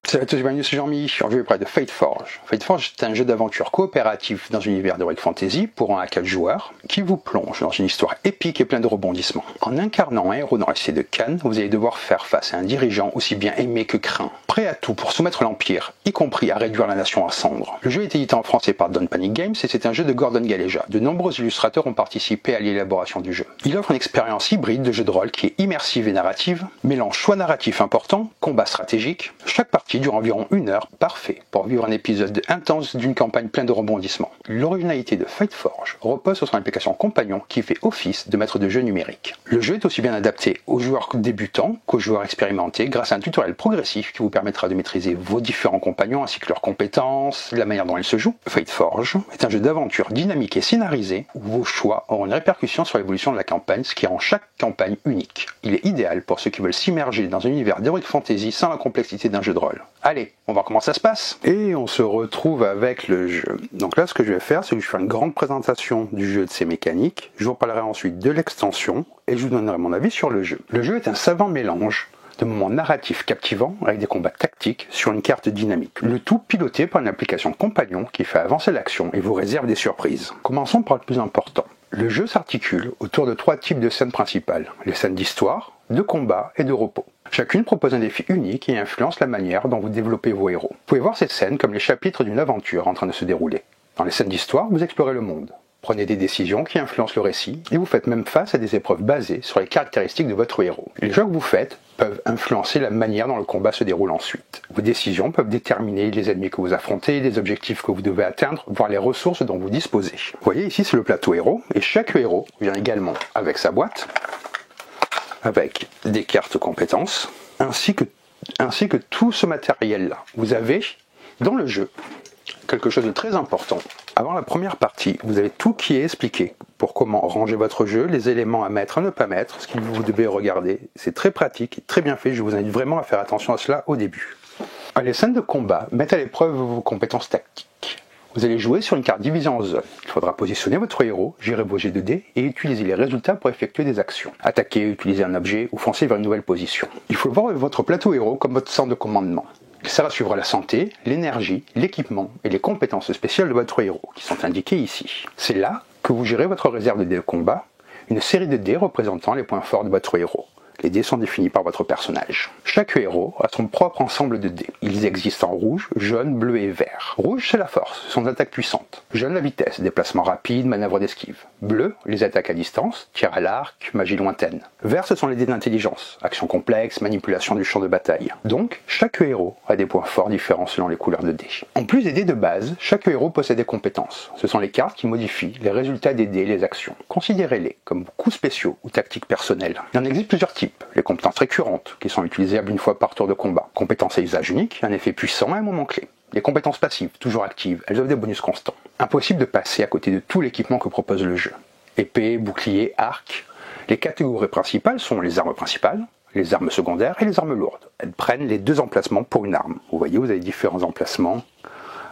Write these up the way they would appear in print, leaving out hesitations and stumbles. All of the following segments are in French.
Salut à tous, bienvenue, c'est Jean-Mi. Aujourd'hui, je vais parler de Fate Forge. Fate Forge est un jeu d'aventure coopératif dans un univers d'Heroic Fantasy pour 1 à 4 joueurs qui vous plonge dans une histoire épique et pleine de rebondissements. En incarnant un héros dans la cité de Cannes, vous allez devoir faire face à un dirigeant aussi bien aimé que craint, prêt à tout pour soumettre l'Empire, y compris à réduire la nation à cendres. Le jeu est édité en français par Don't Panic Games et c'est un jeu de Gordon Galleja. De nombreux illustrateurs ont participé à l'élaboration du jeu. Il offre une expérience hybride de jeu de rôle qui est immersive et narrative, mélange choix narratif important, combat stratégique. Chaque partie dure environ 1 heure, parfait pour vivre un épisode intense d'une campagne pleine de rebondissements. L'originalité de Fate Forge repose sur son application compagnon qui fait office de maître de jeu numérique. Le jeu est aussi bien adapté aux joueurs débutants qu'aux joueurs expérimentés grâce à un tutoriel progressif qui vous permettra de maîtriser vos différents compagnons ainsi que leurs compétences, la manière dont ils se jouent. Fate Forge est un jeu d'aventure dynamique et scénarisé où vos choix auront une répercussion sur l'évolution de la campagne, ce qui rend chaque campagne unique. Il est idéal pour ceux qui veulent s'immerger dans un univers d'Heroic Fantasy sans la complexité d'un jeu de rôle. Allez, on va voir comment ça se passe. Et on se retrouve avec le jeu. Donc là, ce que je vais faire, c'est que je vais faire une grande présentation du jeu et de ses mécaniques. Je vous parlerai ensuite de l'extension et je vous donnerai mon avis sur le jeu. Le jeu est un savant mélange de moments narratifs captivants avec des combats tactiques sur une carte dynamique. Le tout piloté par une application compagnon qui fait avancer l'action et vous réserve des surprises. Commençons par le plus important. Le jeu s'articule autour de 3 types de scènes principales. Les scènes d'histoire, de combat et de repos. Chacune propose un défi unique et influence la manière dont vous développez vos héros. Vous pouvez voir ces scènes comme les chapitres d'une aventure en train de se dérouler. Dans les scènes d'histoire, vous explorez le monde. Prenez des décisions qui influencent le récit et vous faites même face à des épreuves basées sur les caractéristiques de votre héros. Les choix que vous faites peuvent influencer la manière dont le combat se déroule ensuite. Vos décisions peuvent déterminer les ennemis que vous affrontez, les objectifs que vous devez atteindre, voire les ressources dont vous disposez. Vous voyez ici c'est le plateau héros et chaque héros vient également avec sa boîte, avec des cartes compétences, ainsi que tout ce matériel-là. Vous avez dans le jeu quelque chose de très important. Avant la première partie, vous avez tout qui est expliqué pour comment ranger votre jeu, les éléments à mettre, à ne pas mettre, ce que vous devez regarder. C'est très pratique, très bien fait, je vous invite vraiment à faire attention à cela au début. Les scènes de combat mettent à l'épreuve vos compétences tactiques. Vous allez jouer sur une carte divisée en zones. Il faudra positionner votre héros, gérer vos jets de dés et utiliser les résultats pour effectuer des actions. Attaquer, utiliser un objet ou foncer vers une nouvelle position. Il faut voir votre plateau héros comme votre centre de commandement. Il sert à suivre la santé, l'énergie, l'équipement et les compétences spéciales de votre héros, qui sont indiquées ici. C'est là que vous gérez votre réserve de dés de combat, une série de dés représentant les points forts de votre héros. Les dés sont définis par votre personnage. Chaque héros a son propre ensemble de dés. Ils existent en rouge, jaune, bleu et vert. Rouge, c'est la force, ce sont des attaques puissantes. Jaune, la vitesse, déplacement rapide, manœuvre d'esquive. Bleu, les attaques à distance, tir à l'arc, magie lointaine. Vert, ce sont les dés d'intelligence, action complexe, manipulation du champ de bataille. Donc, chaque héros a des points forts différents selon les couleurs de dés. En plus des dés de base, chaque héros possède des compétences. Ce sont les cartes qui modifient les résultats des dés et les actions. Considérez-les comme coups spéciaux ou tactiques personnelles. Il en existe plusieurs types. Les compétences récurrentes, qui sont utilisables une fois par tour de combat. Compétences à usage unique, un effet puissant à un moment clé. Les compétences passives, toujours actives, elles offrent des bonus constants. Impossible de passer à côté de tout l'équipement que propose le jeu. Épée, bouclier, arc. Les catégories principales sont les armes principales, les armes secondaires et les armes lourdes. Elles prennent les 2 emplacements pour une arme. Vous voyez, vous avez différents emplacements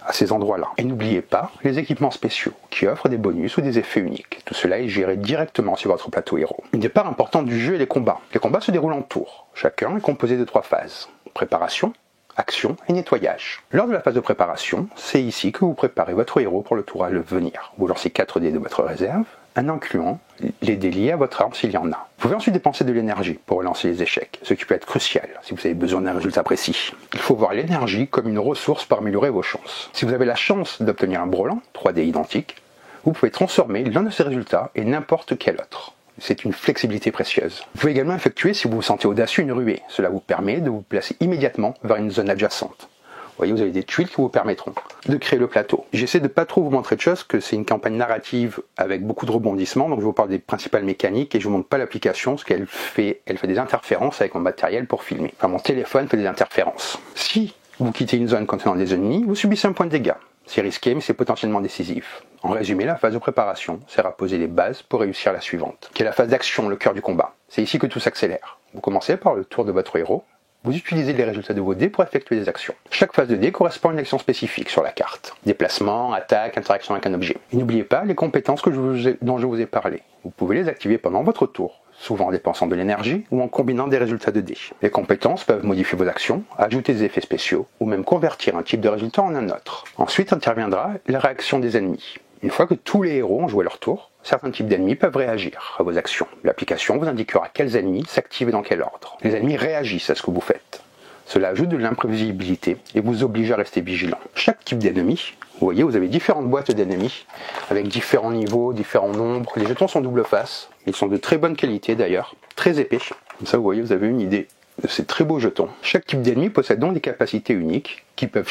à ces endroits-là. Et n'oubliez pas les équipements spéciaux, qui offrent des bonus ou des effets uniques. Tout cela est géré directement sur votre plateau héros. Une des parts importantes du jeu est les combats. Les combats se déroulent en tours. Chacun est composé de 3 phases. Préparation, action et nettoyage. Lors de la phase de préparation, c'est ici que vous préparez votre héros pour le tour à venir. Vous lancez 4 dés de votre réserve, en incluant les dés liés à votre arme s'il y en a. Vous pouvez ensuite dépenser de l'énergie pour relancer les échecs, ce qui peut être crucial si vous avez besoin d'un résultat précis. Il faut voir l'énergie comme une ressource pour améliorer vos chances. Si vous avez la chance d'obtenir un brelan, 3 dés identiques, vous pouvez transformer l'un de ces résultats et n'importe quel autre. C'est une flexibilité précieuse. Vous pouvez également effectuer, si vous vous sentez audacieux, une ruée. Cela vous permet de vous placer immédiatement vers une zone adjacente. Vous voyez, vous avez des tuiles qui vous permettront de créer le plateau. J'essaie de pas trop vous montrer de choses, que c'est une campagne narrative avec beaucoup de rebondissements, donc je vous parle des principales mécaniques et je vous montre pas l'application, ce qu'elle fait. Elle fait des interférences avec mon matériel pour filmer. Enfin, mon téléphone fait des interférences. Si vous quittez une zone contenant des ennemis, vous subissez un point de dégâts. C'est risqué, mais c'est potentiellement décisif. En résumé, la phase de préparation sert à poser les bases pour réussir la suivante, qui est la phase d'action, le cœur du combat. C'est ici que tout s'accélère. Vous commencez par le tour de votre héros. Vous utilisez les résultats de vos dés pour effectuer des actions. Chaque phase de dés correspond à une action spécifique sur la carte. Déplacement, attaque, interaction avec un objet. Et n'oubliez pas les compétences dont je vous ai parlé. Vous pouvez les activer pendant votre tour, souvent en dépensant de l'énergie ou en combinant des résultats de dés. Les compétences peuvent modifier vos actions, ajouter des effets spéciaux ou même convertir un type de résultat en un autre. Ensuite interviendra la réaction des ennemis. Une fois que tous les héros ont joué leur tour, certains types d'ennemis peuvent réagir à vos actions. L'application vous indiquera quels ennemis s'activent et dans quel ordre. Les ennemis réagissent à ce que vous faites. Cela ajoute de l'imprévisibilité et vous oblige à rester vigilant. Chaque type d'ennemi, vous voyez, vous avez différentes boîtes d'ennemis avec différents niveaux, différents nombres. Les jetons sont double face, ils sont de très bonne qualité d'ailleurs, très épais. Comme ça, vous voyez, vous avez une idée de ces très beaux jetons. Chaque type d'ennemi possède donc des capacités uniques qui peuvent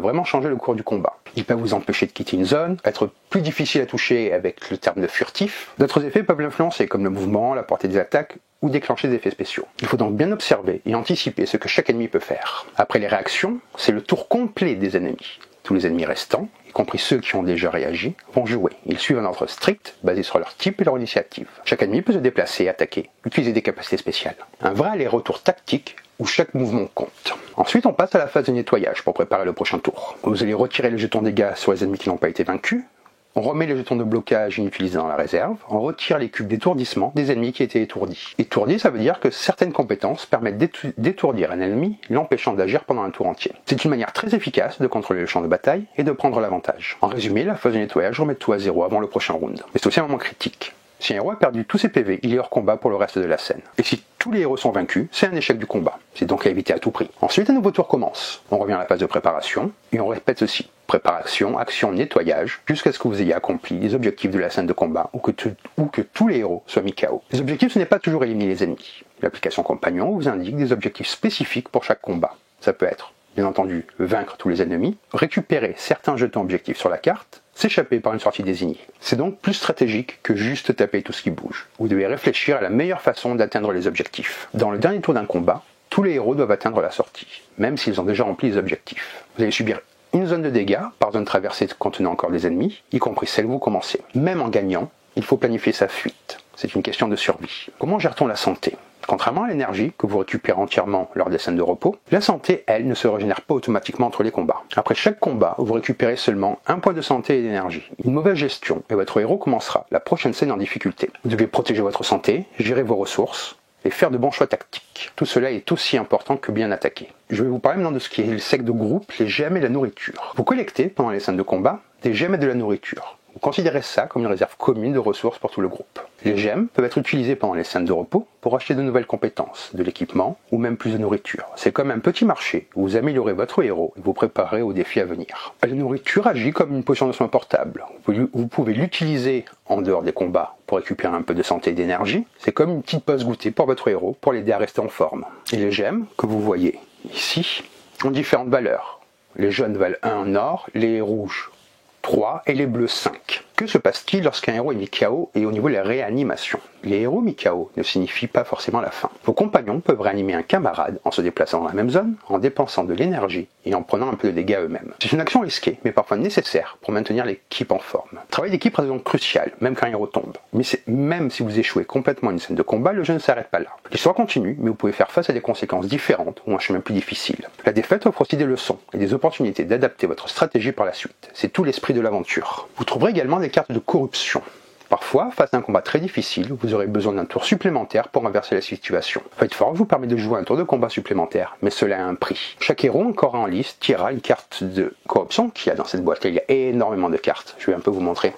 vraiment changer le cours du combat. Ils peuvent vous empêcher de quitter une zone, être plus difficile à toucher avec le terme de furtif. D'autres effets peuvent l'influencer, comme le mouvement, la portée des attaques ou déclencher des effets spéciaux. Il faut donc bien observer et anticiper ce que chaque ennemi peut faire. Après les réactions, c'est le tour complet des ennemis. Tous les ennemis restants, y compris ceux qui ont déjà réagi, vont jouer. Ils suivent un ordre strict, basé sur leur type et leur initiative. Chaque ennemi peut se déplacer, attaquer, utiliser des capacités spéciales. Un vrai aller-retour tactique où chaque mouvement compte. Ensuite, on passe à la phase de nettoyage pour préparer le prochain tour. Vous allez retirer les jetons dégâts sur les ennemis qui n'ont pas été vaincus. On remet les jetons de blocage inutilisés dans la réserve. On retire les cubes d'étourdissement des ennemis qui étaient étourdis. Étourdi, ça veut dire que certaines compétences permettent d'étourdir un ennemi, l'empêchant d'agir pendant un tour entier. C'est une manière très efficace de contrôler le champ de bataille et de prendre l'avantage. En résumé, la phase de nettoyage remet tout à zéro avant le prochain round. Mais c'est aussi un moment critique. Si un héros a perdu tous ses PV, il est hors combat pour le reste de la scène. Et si tous les héros sont vaincus, c'est un échec du combat. C'est donc à éviter à tout prix. Ensuite, un nouveau tour commence. On revient à la phase de préparation, et on répète ceci. Préparation, action, nettoyage, jusqu'à ce que vous ayez accompli les objectifs de la scène de combat ou que tous les héros soient mis KO. Les objectifs, ce n'est pas toujours éliminer les ennemis. L'application compagnon vous indique des objectifs spécifiques pour chaque combat. Ça peut être, bien entendu, vaincre tous les ennemis, récupérer certains jetons objectifs sur la carte, s'échapper par une sortie désignée. C'est donc plus stratégique que juste taper tout ce qui bouge. Vous devez réfléchir à la meilleure façon d'atteindre les objectifs. Dans le dernier tour d'un combat, tous les héros doivent atteindre la sortie, même s'ils ont déjà rempli les objectifs. Vous allez subir une zone de dégâts par zone traversée contenant encore des ennemis, y compris celle où vous commencez. Même en gagnant, il faut planifier sa fuite. C'est une question de survie. Comment gère-t-on la santé ? Contrairement à l'énergie, que vous récupérez entièrement lors des scènes de repos, la santé, elle, ne se régénère pas automatiquement entre les combats. Après chaque combat, vous récupérez seulement un point de santé et d'énergie. Une mauvaise gestion, et votre héros commencera la prochaine scène en difficulté. Vous devez protéger votre santé, gérer vos ressources, et faire de bons choix tactiques. Tout cela est aussi important que bien attaquer. Je vais vous parler maintenant de ce qui est le sec de groupe, les gemmes et la nourriture. Vous collectez, pendant les scènes de combat, des gemmes et de la nourriture. Vous considérez ça comme une réserve commune de ressources pour tout le groupe. Les gemmes peuvent être utilisées pendant les scènes de repos pour acheter de nouvelles compétences, de l'équipement ou même plus de nourriture. C'est comme un petit marché où vous améliorez votre héros et vous préparez aux défis à venir. La nourriture agit comme une potion de soin portable. Vous pouvez l'utiliser en dehors des combats pour récupérer un peu de santé et d'énergie. C'est comme une petite pause goûtée pour votre héros pour l'aider à rester en forme. Et les gemmes, que vous voyez ici, ont différentes valeurs. Les jaunes valent 1 en or, les rouges 3 et les bleus 5. Que se passe-t-il lorsqu'un héros est mis KO et au niveau de la réanimation ? Les héros mis KO ne signifient pas forcément la fin. Vos compagnons peuvent réanimer un camarade en se déplaçant dans la même zone, en dépensant de l'énergie et en prenant un peu de dégâts eux-mêmes. C'est une action risquée, mais parfois nécessaire pour maintenir l'équipe en forme. Le travail d'équipe reste donc crucial, même quand un héros tombe. Mais même si vous échouez complètement une scène de combat, le jeu ne s'arrête pas là. L'histoire continue, mais vous pouvez faire face à des conséquences différentes ou un chemin plus difficile. La défaite offre aussi des leçons et des opportunités d'adapter votre stratégie par la suite. C'est tout l'esprit de l'aventure. Vous trouverez également des cartes de corruption. Parfois, face à un combat très difficile, vous aurez besoin d'un tour supplémentaire pour inverser la situation. Fightforge vous permet de jouer un tour de combat supplémentaire, mais cela a un prix. Chaque héros encore en lice tirera une carte de corruption qu'il y a dans cette boîte. Il y a énormément de cartes. Je vais un peu vous montrer.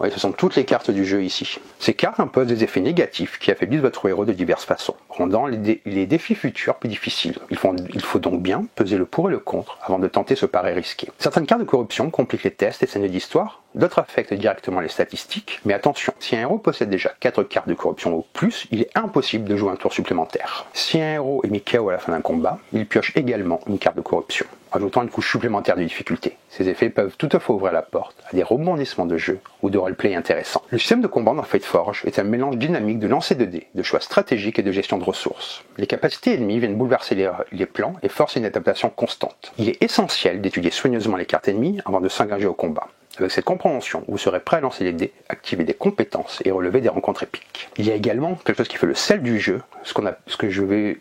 Oui, ce sont toutes les cartes du jeu ici. Ces cartes imposent des effets négatifs qui affaiblissent votre héros de diverses façons, rendant les défis futurs plus difficiles. Il faut donc bien peser le pour et le contre avant de tenter ce pari risqué. Certaines cartes de corruption compliquent les tests et scènes d'histoire, d'autres affectent directement les statistiques, mais attention, si un héros possède déjà 4 cartes de corruption ou plus, il est impossible de jouer un tour supplémentaire. Si un héros est mis KO à la fin d'un combat, il pioche également une carte de corruption, ajoutant une couche supplémentaire de difficulté. Ces effets peuvent toutefois ouvrir la porte à des rebondissements de jeu ou de roleplay intéressants. Le système de combat dans Fightforge est un mélange dynamique de lancer de dés, de choix stratégiques et de gestion de ressources. Les capacités ennemies viennent bouleverser les plans et forcent une adaptation constante. Il est essentiel d'étudier soigneusement les cartes ennemies avant de s'engager au combat. Avec cette compréhension, vous serez prêt à lancer les dés, activer des compétences et relever des rencontres épiques. Il y a également quelque chose qui fait le sel du jeu,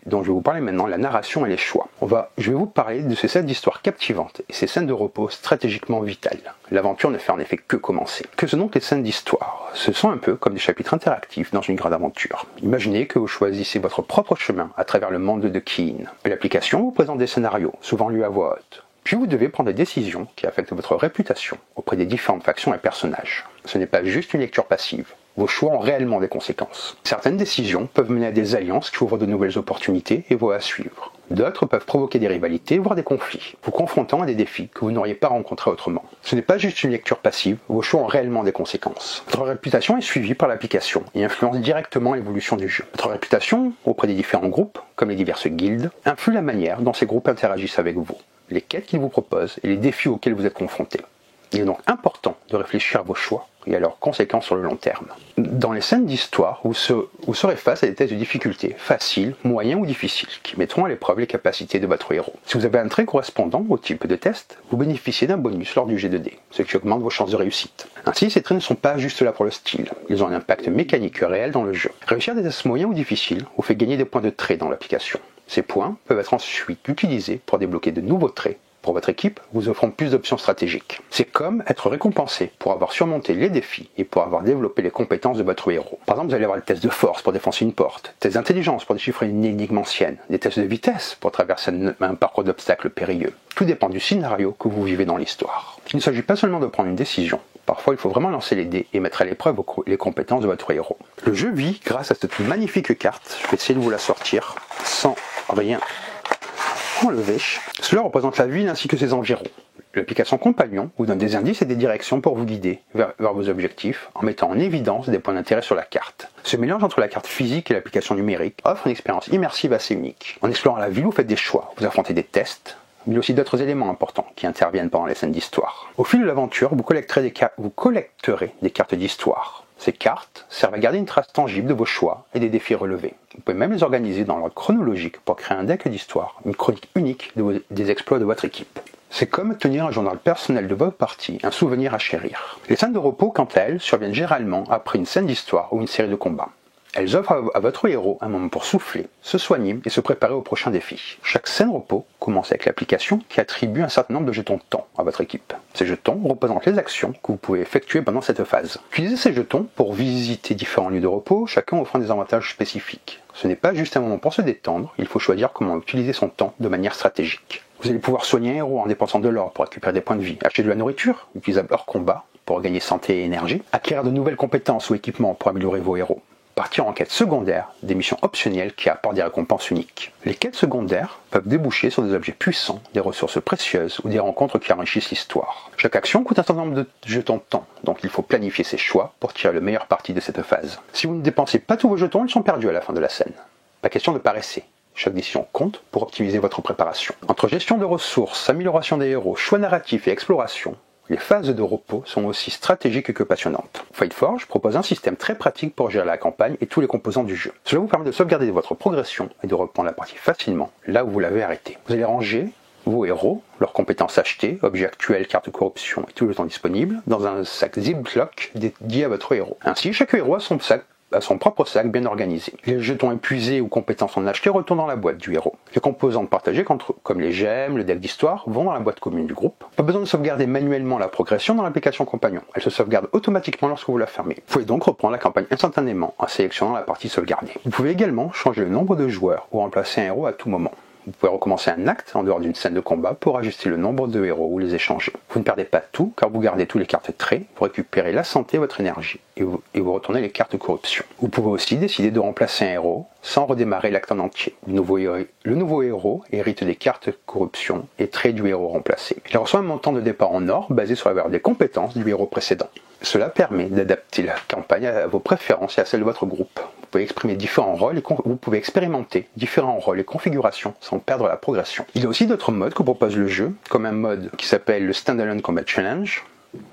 dont je vais vous parler maintenant, la narration et les choix. Je vais vous parler de ces scènes d'histoire captivantes et ces scènes de repos stratégiquement vitales. L'aventure ne fait en effet que commencer. Que sont donc les scènes d'histoire? Ce sont un peu comme des chapitres interactifs dans une grande aventure. Imaginez que vous choisissez votre propre chemin à travers le monde de Keen. L'application vous présente des scénarios, souvent lus à voix haute. Puis vous devez prendre des décisions qui affectent votre réputation auprès des différentes factions et personnages. Ce n'est pas juste une lecture passive. Vos choix ont réellement des conséquences. Certaines décisions peuvent mener à des alliances qui ouvrent de nouvelles opportunités et voies à suivre. D'autres peuvent provoquer des rivalités, voire des conflits, vous confrontant à des défis que vous n'auriez pas rencontrés autrement. Ce n'est pas juste une lecture passive, vos choix ont réellement des conséquences. Votre réputation est suivie par l'application et influence directement l'évolution du jeu. Votre réputation auprès des différents groupes, comme les diverses guildes, influe la manière dont ces groupes interagissent avec vous, les quêtes qu'ils vous proposent et les défis auxquels vous êtes confrontés. Il est donc important de réfléchir à vos choix et à leurs conséquences sur le long terme. Dans les scènes d'histoire, vous serez face à des tests de difficulté, faciles, moyens ou difficiles, qui mettront à l'épreuve les capacités de votre héros. Si vous avez un trait correspondant au type de test, vous bénéficiez d'un bonus lors du jet de dés, ce qui augmente vos chances de réussite. Ainsi, ces traits ne sont pas juste là pour le style, ils ont un impact mécanique réel dans le jeu. Réussir des tests moyens ou difficiles vous fait gagner des points de trait dans l'application. Ces points peuvent être ensuite utilisés pour débloquer de nouveaux traits pour votre équipe, vous offrant plus d'options stratégiques. C'est comme être récompensé pour avoir surmonté les défis et pour avoir développé les compétences de votre héros. Par exemple, vous allez avoir des tests de force pour défoncer une porte, tests d'intelligence pour déchiffrer une énigme ancienne, des tests de vitesse pour traverser un parcours d'obstacles périlleux. Tout dépend du scénario que vous vivez dans l'histoire. Il ne s'agit pas seulement de prendre une décision. Parfois, il faut vraiment lancer les dés et mettre à l'épreuve les compétences de votre héros. Le jeu vit grâce à cette magnifique carte. Je vais essayer de vous la sortir sans rien enlever. Cela représente la ville ainsi que ses environs. L'application Compagnon vous donne des indices et des directions pour vous guider vers vos objectifs en mettant en évidence des points d'intérêt sur la carte. Ce mélange entre la carte physique et l'application numérique offre une expérience immersive assez unique. En explorant la ville, vous faites des choix, vous affrontez des tests, mais aussi d'autres éléments importants qui interviennent pendant les scènes d'histoire. Au fil de l'aventure, vous collecterez des cartes d'histoire. Ces cartes servent à garder une trace tangible de vos choix et des défis relevés. Vous pouvez même les organiser dans l'ordre chronologique pour créer un deck d'histoire, une chronique unique des exploits de votre équipe. C'est comme tenir un journal personnel de votre partie, un souvenir à chérir. Les scènes de repos, quant à elles, surviennent généralement après une scène d'histoire ou une série de combats. Elles offrent à votre héros un moment pour souffler, se soigner et se préparer au prochain défi. Chaque scène repos commence avec l'application qui attribue un certain nombre de jetons de temps à votre équipe. Ces jetons représentent les actions que vous pouvez effectuer pendant cette phase. Utilisez ces jetons pour visiter différents lieux de repos, chacun offrant des avantages spécifiques. Ce n'est pas juste un moment pour se détendre, il faut choisir comment utiliser son temps de manière stratégique. Vous allez pouvoir soigner un héros en dépensant de l'or pour récupérer des points de vie, acheter de la nourriture, utilisable hors combat, pour gagner santé et énergie, acquérir de nouvelles compétences ou équipements pour améliorer vos héros. Partir en quête secondaire, des missions optionnelles qui apportent des récompenses uniques. Les quêtes secondaires peuvent déboucher sur des objets puissants, des ressources précieuses ou des rencontres qui enrichissent l'histoire. Chaque action coûte un certain nombre de jetons de temps, donc il faut planifier ses choix pour tirer le meilleur parti de cette phase. Si vous ne dépensez pas tous vos jetons, ils sont perdus à la fin de la scène. Pas question de paresser. Chaque décision compte pour optimiser votre préparation. Entre gestion de ressources, amélioration des héros, choix narratifs et exploration, les phases de repos sont aussi stratégiques que passionnantes. Fightforge propose un système très pratique pour gérer la campagne et tous les composants du jeu. Cela vous permet de sauvegarder votre progression et de reprendre la partie facilement là où vous l'avez arrêté. Vous allez ranger vos héros, leurs compétences achetées, objets actuels, cartes de corruption et tout le temps disponible dans un sac Ziploc dédié à votre héros. Ainsi, chaque héros a son propre sac bien organisé. Les jetons épuisés ou compétences en acheté retournent dans la boîte du héros. Les composantes partagées, comme les gemmes, le deck d'histoire, vont dans la boîte commune du groupe. Pas besoin de sauvegarder manuellement la progression dans l'application Compagnon. Elle se sauvegarde automatiquement lorsque vous la fermez. Vous pouvez donc reprendre la campagne instantanément en sélectionnant la partie sauvegardée. Vous pouvez également changer le nombre de joueurs ou remplacer un héros à tout moment. Vous pouvez recommencer un acte en dehors d'une scène de combat pour ajuster le nombre de héros ou les échanger. Vous ne perdez pas tout car vous gardez toutes les cartes traits, vous récupérez la santé et votre énergie et vous retournez les cartes corruption. Vous pouvez aussi décider de remplacer un héros sans redémarrer l'acte en entier. Le nouveau héros hérite des cartes corruption et traits du héros remplacé. Il reçoit un montant de départ en or basé sur la valeur des compétences du héros précédent. Cela permet d'adapter la campagne à vos préférences et à celles de votre groupe. Vous pouvez exprimer différents rôles et vous pouvez expérimenter différents rôles et configurations sans perdre la progression. Il y a aussi d'autres modes que propose le jeu, comme un mode qui s'appelle le Standalone Combat Challenge,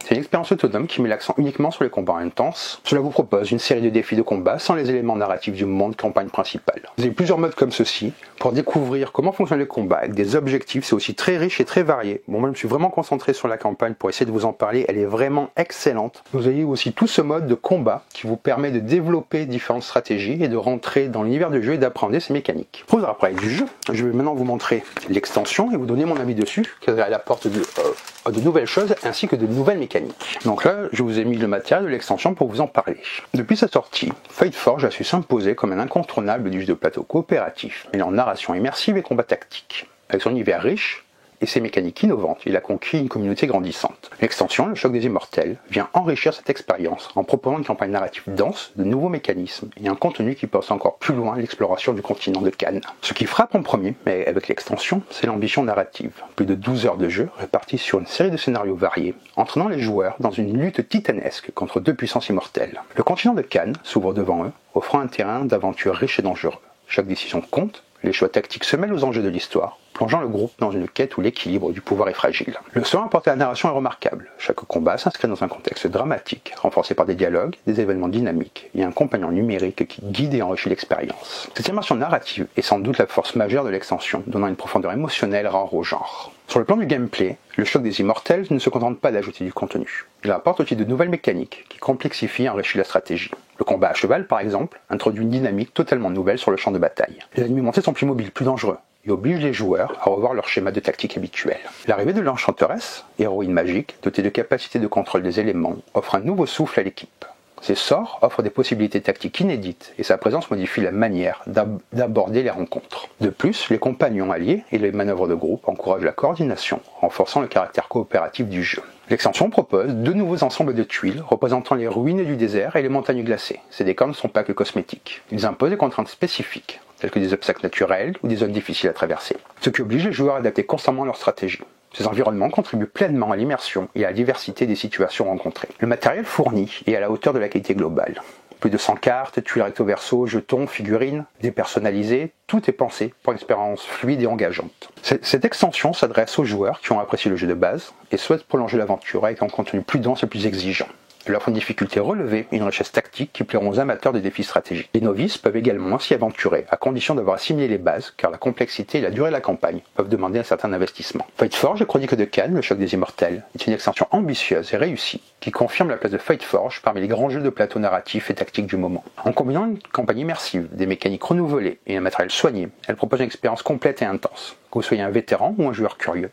C'est une expérience autonome qui met l'accent uniquement sur les combats intenses. Cela vous propose une série de défis de combat sans les éléments narratifs du monde campagne principale. Vous avez plusieurs modes comme ceci pour découvrir comment fonctionnent les combats avec des objectifs. C'est aussi très riche et très varié. Bon, moi je me suis vraiment concentré sur la campagne pour essayer de vous en parler. Elle est vraiment excellente. Vous avez aussi tout ce mode de combat qui vous permet de développer différentes stratégies et de rentrer dans l'univers du jeu et d'apprendre ses mécaniques. Pour vous parler du jeu, je vais maintenant vous montrer l'extension et vous donner mon avis dessus, car elle apporte de nouvelles choses ainsi que de nouvelles mécaniques. Donc là, je vous ai mis le matériel de l'extension pour vous en parler. Depuis sa sortie, Fightforge a su s'imposer comme un incontournable du jeu de plateau coopératif, mêlant narration immersive et combat tactique. Avec son univers riche et ses mécaniques innovantes, il a conquis une communauté grandissante. L'extension, le choc des immortels, vient enrichir cette expérience en proposant une campagne narrative dense, de nouveaux mécanismes et un contenu qui pousse encore plus loin l'exploration du continent de Cannes. Ce qui frappe en premier, mais avec l'extension, c'est l'ambition narrative. Plus de 12 heures de jeu réparties sur une série de scénarios variés, entraînant les joueurs dans une lutte titanesque contre deux puissances immortelles. Le continent de Cannes s'ouvre devant eux, offrant un terrain d'aventure riche et dangereux. Chaque décision compte, les choix tactiques se mêlent aux enjeux de l'histoire, plongeant le groupe dans une quête où l'équilibre du pouvoir est fragile. Le soin apporté à la narration est remarquable. Chaque combat s'inscrit dans un contexte dramatique, renforcé par des dialogues, des événements dynamiques et un compagnon numérique qui guide et enrichit l'expérience. Cette immersion narrative est sans doute la force majeure de l'extension, donnant une profondeur émotionnelle rare au genre. Sur le plan du gameplay, le choc des immortels ne se contente pas d'ajouter du contenu. Il apporte aussi de nouvelles mécaniques qui complexifient et enrichissent la stratégie. Le combat à cheval, par exemple, introduit une dynamique totalement nouvelle sur le champ de bataille. Les ennemis montés sont plus mobiles, plus dangereux, et oblige les joueurs à revoir leur schéma de tactique habituel. L'arrivée de l'enchanteresse, héroïne magique, dotée de capacités de contrôle des éléments, offre un nouveau souffle à l'équipe. Ses sorts offrent des possibilités tactiques inédites et sa présence modifie la manière d'aborder les rencontres. De plus, les compagnons alliés et les manœuvres de groupe encouragent la coordination, renforçant le caractère coopératif du jeu. L'extension propose deux nouveaux ensembles de tuiles représentant les ruines du désert et les montagnes glacées. Ces décors ne sont pas que cosmétiques. Ils imposent des contraintes spécifiques, telles que des obstacles naturels ou des zones difficiles à traverser, ce qui oblige les joueurs à adapter constamment leur stratégie. Ces environnements contribuent pleinement à l'immersion et à la diversité des situations rencontrées. Le matériel fourni est à la hauteur de la qualité globale. Plus de 100 cartes, tuiles recto verso, jetons, figurines, dépersonnalisées, tout est pensé pour une expérience fluide et engageante. Cette extension s'adresse aux joueurs qui ont apprécié le jeu de base et souhaitent prolonger l'aventure avec un contenu plus dense et plus exigeant. Elle offre une difficulté relevée et une richesse tactique qui plairont aux amateurs de défis stratégiques. Les novices peuvent également s'y aventurer, à condition d'avoir assimilé les bases, car la complexité et la durée de la campagne peuvent demander un certain investissement. Fightforge et Chronique de Cannes, le choc des immortels, est une extension ambitieuse et réussie, qui confirme la place de Fightforge parmi les grands jeux de plateau narratifs et tactiques du moment. En combinant une campagne immersive, des mécaniques renouvelées et un matériel soigné, elle propose une expérience complète et intense. Que vous soyez un vétéran ou un joueur curieux,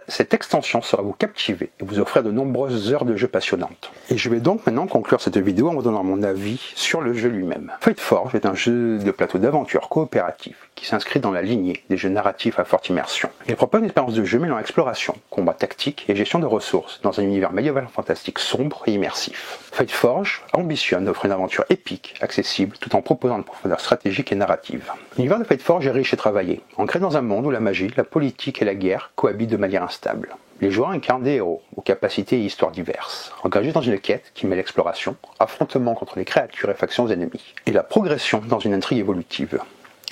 cette extension sera vous captiver et vous offrir de nombreuses heures de jeu passionnantes. Et je vais donc maintenant conclure cette vidéo en vous donnant mon avis sur le jeu lui-même. Fightforge est un jeu de plateau d'aventure coopératif qui s'inscrit dans la lignée des jeux narratifs à forte immersion. Il propose une expérience de jeu mêlant exploration, combat tactique et gestion de ressources dans un univers médiéval fantastique sombre et immersif. Fightforge ambitionne d'offrir une aventure épique, accessible, tout en proposant une profondeur stratégique et narrative. L'univers de Fightforge est riche et travaillé, ancré dans un monde où la magie, la politique et la guerre cohabitent de manière instable. Les joueurs incarnent des héros, aux capacités et histoires diverses, engagés dans une quête qui mêle exploration, affrontement contre les créatures et factions ennemies, et la progression dans une intrigue évolutive.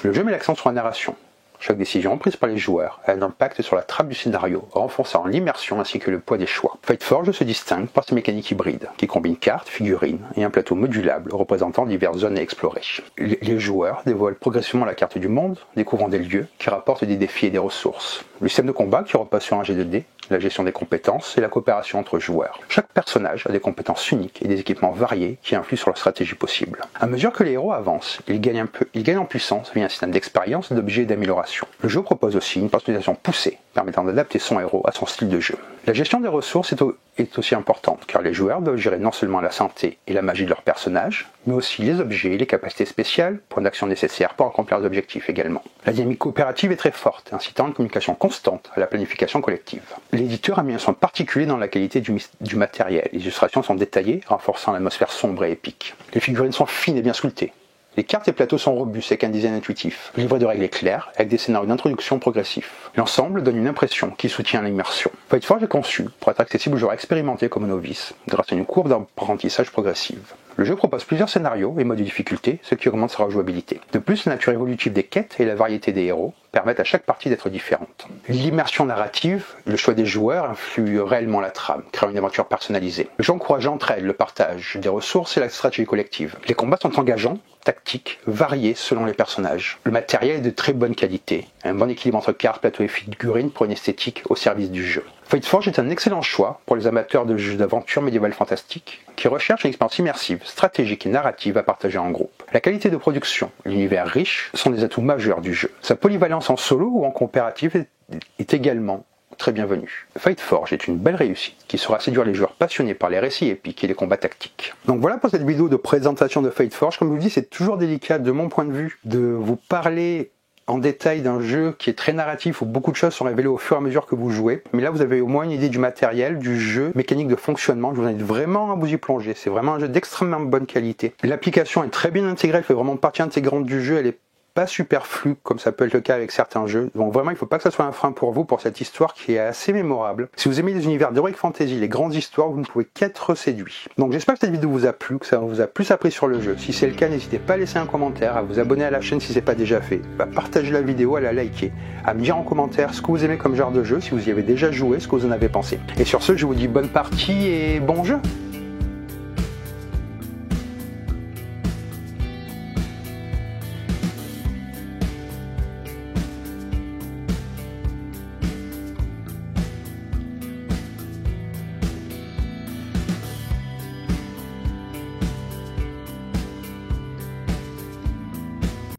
Le jeu met l'accent sur la narration. Chaque décision prise par les joueurs a un impact sur la trame du scénario, renforçant l'immersion ainsi que le poids des choix. Fightforge se distingue par ses mécaniques hybrides, qui combinent cartes, figurines et un plateau modulable représentant diverses zones à explorer. Les joueurs dévoilent progressivement la carte du monde, découvrant des lieux qui rapportent des défis et des ressources. Le système de combat qui repose sur un jet de dés, la gestion des compétences et la coopération entre joueurs. Chaque personnage a des compétences uniques et des équipements variés qui influent sur la stratégie possible. À mesure que les héros avancent, ils gagnent en puissance via un système d'expérience, d'objets et d'amélioration. Le jeu propose aussi une personnalisation poussée, permettant d'adapter son héros à son style de jeu. La gestion des ressources est aussi importante, car les joueurs doivent gérer non seulement la santé et la magie de leur personnage, mais aussi les objets, les capacités spéciales, points d'action nécessaires pour accomplir leurs objectifs également. La dynamique coopérative est très forte, incitant une communication constante à la planification collective. L'éditeur a mis un soin particulier dans la qualité du matériel. Les illustrations sont détaillées, renforçant l'atmosphère sombre et épique. Les figurines sont fines et bien sculptées. Les cartes et plateaux sont robustes avec un design intuitif. Le livret de règles est clair, avec des scénarios d'introduction progressifs. L'ensemble donne une impression qui soutient l'immersion. Fightforge est conçu pour être accessible aux joueurs expérimentés comme aux novices, grâce à une courbe d'apprentissage progressive. Le jeu propose plusieurs scénarios et modes de difficulté, ce qui augmente sa rejouabilité. De plus, la nature évolutive des quêtes et la variété des héros permettent à chaque partie d'être différente. L'immersion narrative, le choix des joueurs influe réellement la trame, créant une aventure personnalisée. Le jeu encourage l'entraide, le partage des ressources et la stratégie collective. Les combats sont engageants, tactiques, variés selon les personnages. Le matériel est de très bonne qualité, un bon équilibre entre cartes, plateaux et figurines pour une esthétique au service du jeu. Fate Forge est un excellent choix pour les amateurs de jeux d'aventure médiévale fantastique qui recherchent une expérience immersive, stratégique et narrative à partager en groupe. La qualité de production, l'univers riche sont des atouts majeurs du jeu. Sa polyvalence en solo ou en coopératif est également très bienvenue. Fate Forge est une belle réussite qui saura séduire les joueurs passionnés par les récits épiques et les combats tactiques. Donc voilà pour cette vidéo de présentation de Fate Forge. Comme je vous dis, c'est toujours délicat de mon point de vue de vous parler en détail d'un jeu qui est très narratif où beaucoup de choses sont révélées au fur et à mesure que vous jouez. Mais là, vous avez au moins une idée du matériel, du jeu, mécanique de fonctionnement. Je vous invite vraiment à vous y plonger. C'est vraiment un jeu d'extrêmement bonne qualité. L'application est très bien intégrée, elle fait vraiment partie intégrante du jeu. Elle est pas superflu comme ça peut être le cas avec certains jeux. Donc vraiment, il ne faut pas que ça soit un frein pour vous pour cette histoire qui est assez mémorable. Si vous aimez les univers d'Heroic Fantasy, les grandes histoires, vous ne pouvez qu'être séduit. Donc j'espère que cette vidéo vous a plu, que ça vous a plus appris sur le jeu. Si c'est le cas, n'hésitez pas à laisser un commentaire, à vous abonner à la chaîne si ce n'est pas déjà fait, à partager la vidéo, à la liker, à me dire en commentaire ce que vous aimez comme genre de jeu, si vous y avez déjà joué, ce que vous en avez pensé. Et sur ce, je vous dis bonne partie et bon jeu!